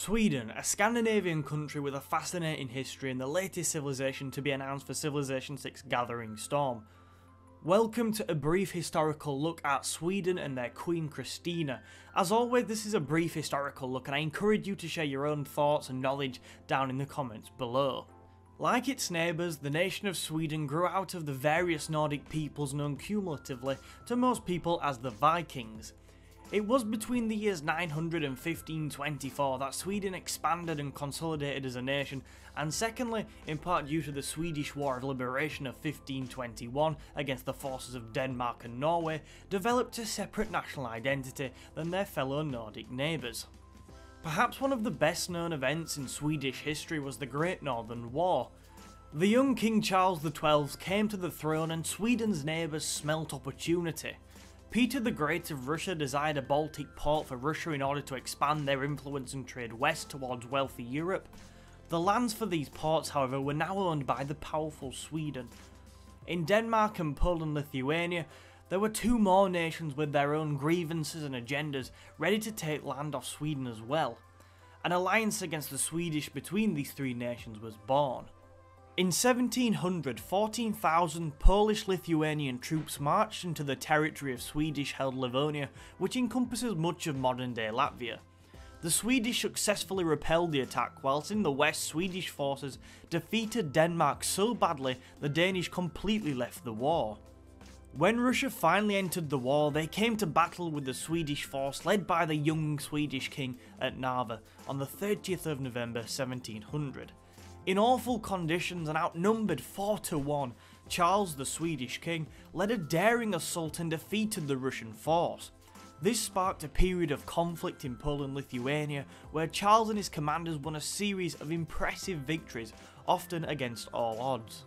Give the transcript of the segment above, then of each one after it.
Sweden, a Scandinavian country with a fascinating history and the latest civilization to be announced for Civilization 6 Gathering Storm. Welcome to a brief historical look at Sweden and their Queen Kristina. As always, this is a brief historical look and I encourage you to share your own thoughts and knowledge down in the comments below. Like its neighbours, the nation of Sweden grew out of the various Nordic peoples known cumulatively to most people as the Vikings. It was between the years 900 and 1524 that Sweden expanded and consolidated as a nation, and secondly, in part due to the Swedish War of Liberation of 1521 against the forces of Denmark and Norway, developed a separate national identity than their fellow Nordic neighbours. Perhaps one of the best known events in Swedish history was the Great Northern War. The young King Charles XII came to the throne and Sweden's neighbours smelt opportunity. Peter the Great of Russia desired a Baltic port for Russia in order to expand their influence and trade west towards wealthy Europe. The lands for these ports, however, were now owned by the powerful Sweden. In Denmark and Poland-Lithuania, there were two more nations with their own grievances and agendas ready to take land off Sweden as well. An alliance against the Swedish between these three nations was born. In 1700, 14,000 Polish-Lithuanian troops marched into the territory of Swedish-held Livonia, which encompasses much of modern-day Latvia. The Swedish successfully repelled the attack, whilst in the west Swedish forces defeated Denmark so badly the Danish completely left the war. When Russia finally entered the war, they came to battle with the Swedish force led by the young Swedish king at Narva on the 30th of November 1700. In awful conditions and outnumbered 4-1, Charles, the Swedish king, led a daring assault and defeated the Russian force. This sparked a period of conflict in Poland-Lithuania, where Charles and his commanders won a series of impressive victories, often against all odds.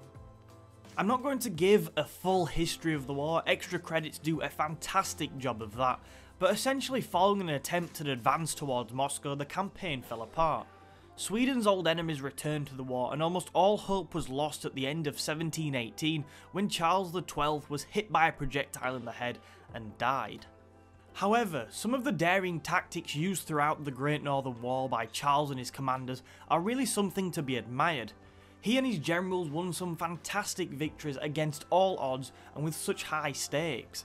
I'm not going to give a full history of the war, extra credits do a fantastic job of that, but essentially following an attempt to advance towards Moscow, the campaign fell apart. Sweden's old enemies returned to the war and almost all hope was lost at the end of 1718 when Charles XII was hit by a projectile in the head and died. However, some of the daring tactics used throughout the Great Northern War by Charles and his commanders are really something to be admired. He and his generals won some fantastic victories against all odds and with such high stakes.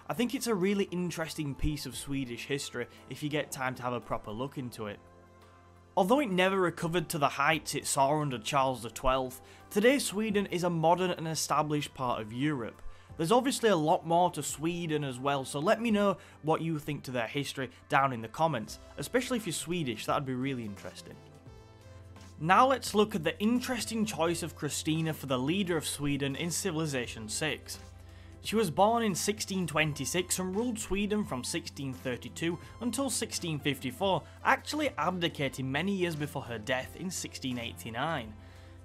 I think it's a really interesting piece of Swedish history if you get time to have a proper look into it. Although it never recovered to the heights it saw under Charles XII, today Sweden is a modern and established part of Europe. There's obviously a lot more to Sweden as well, so let me know what you think to their history down in the comments, especially if you're Swedish, that'd be really interesting. Now let's look at the interesting choice of Kristina for the leader of Sweden in Civilization 6. She was born in 1626 and ruled Sweden from 1632 until 1654, actually abdicating many years before her death in 1689.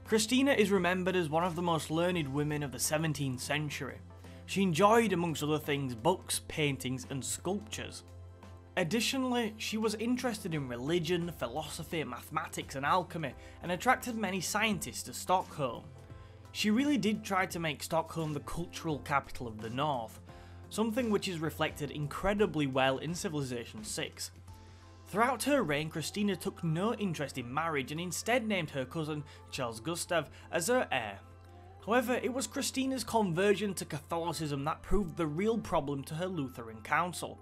Kristina is remembered as one of the most learned women of the 17th century. She enjoyed, amongst other things, books, paintings and sculptures. Additionally, she was interested in religion, philosophy, mathematics and alchemy, and attracted many scientists to Stockholm. She really did try to make Stockholm the cultural capital of the North, something which is reflected incredibly well in Civilization 6. Throughout her reign, Kristina took no interest in marriage and instead named her cousin, Charles Gustav, as her heir. However, it was Kristina's conversion to Catholicism that proved the real problem to her Lutheran council,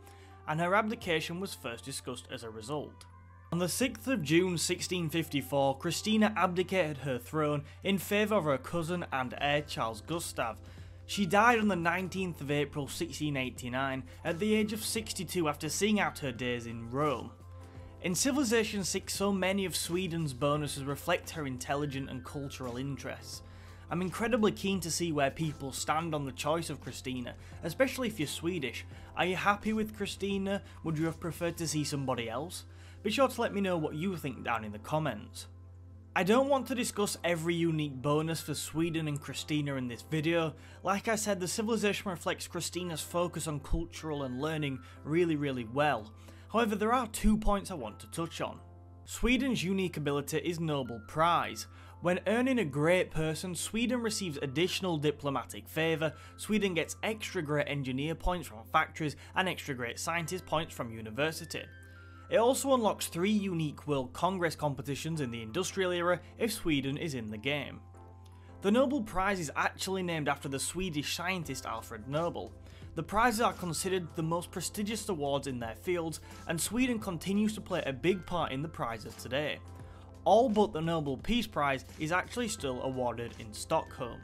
and her abdication was first discussed as a result. On the 6th of June 1654, Kristina abdicated her throne in favour of her cousin and heir Charles Gustav. She died on the 19th of April 1689 at the age of 62 after seeing out her days in Rome. In Civilization 6, so many of Sweden's bonuses reflect her intelligent and cultural interests. I'm incredibly keen to see where people stand on the choice of Kristina, especially if you're Swedish. Are you happy with Kristina? Would you have preferred to see somebody else? Be sure to let me know what you think down in the comments. I don't want to discuss every unique bonus for Sweden and Kristina in this video. Like I said, the civilization reflects Kristina's focus on cultural and learning really well. However, there are 2 points I want to touch on. Sweden's unique ability is Nobel Prize. When earning a great person, Sweden receives additional diplomatic favour, Sweden gets extra great engineer points from factories and extra great scientist points from university. It also unlocks 3 unique World Congress competitions in the Industrial era if Sweden is in the game. The Nobel Prize is actually named after the Swedish scientist Alfred Nobel. The prizes are considered the most prestigious awards in their fields, and Sweden continues to play a big part in the prizes today. All but the Nobel Peace Prize is actually still awarded in Stockholm.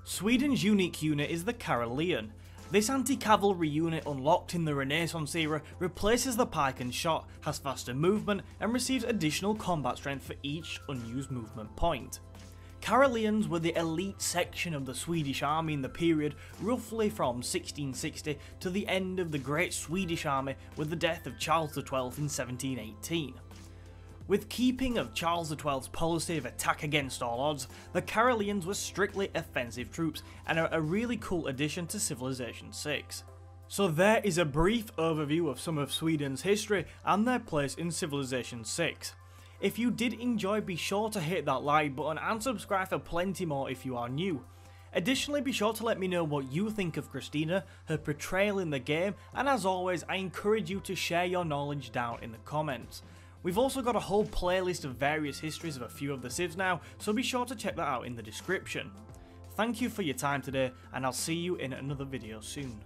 Sweden's unique unit is the Karelian. This anti-cavalry unit, unlocked in the Renaissance era, replaces the pike and shot, has faster movement, and receives additional combat strength for each unused movement point. Karelians were the elite section of the Swedish army in the period roughly from 1660 to the end of the Great Swedish Army with the death of Charles XII in 1718. With keeping of Charles XII's policy of attack against all odds, the Karelians were strictly offensive troops and are a really cool addition to Civilization 6. So there is a brief overview of some of Sweden's history and their place in Civilization 6. If you did enjoy, be sure to hit that like button and subscribe for plenty more if you are new. Additionally, be sure to let me know what you think of Kristina, her portrayal in the game, and as always, I encourage you to share your knowledge down in the comments. We've also got a whole playlist of various histories of a few of the civs now, so be sure to check that out in the description. Thank you for your time today, and I'll see you in another video soon.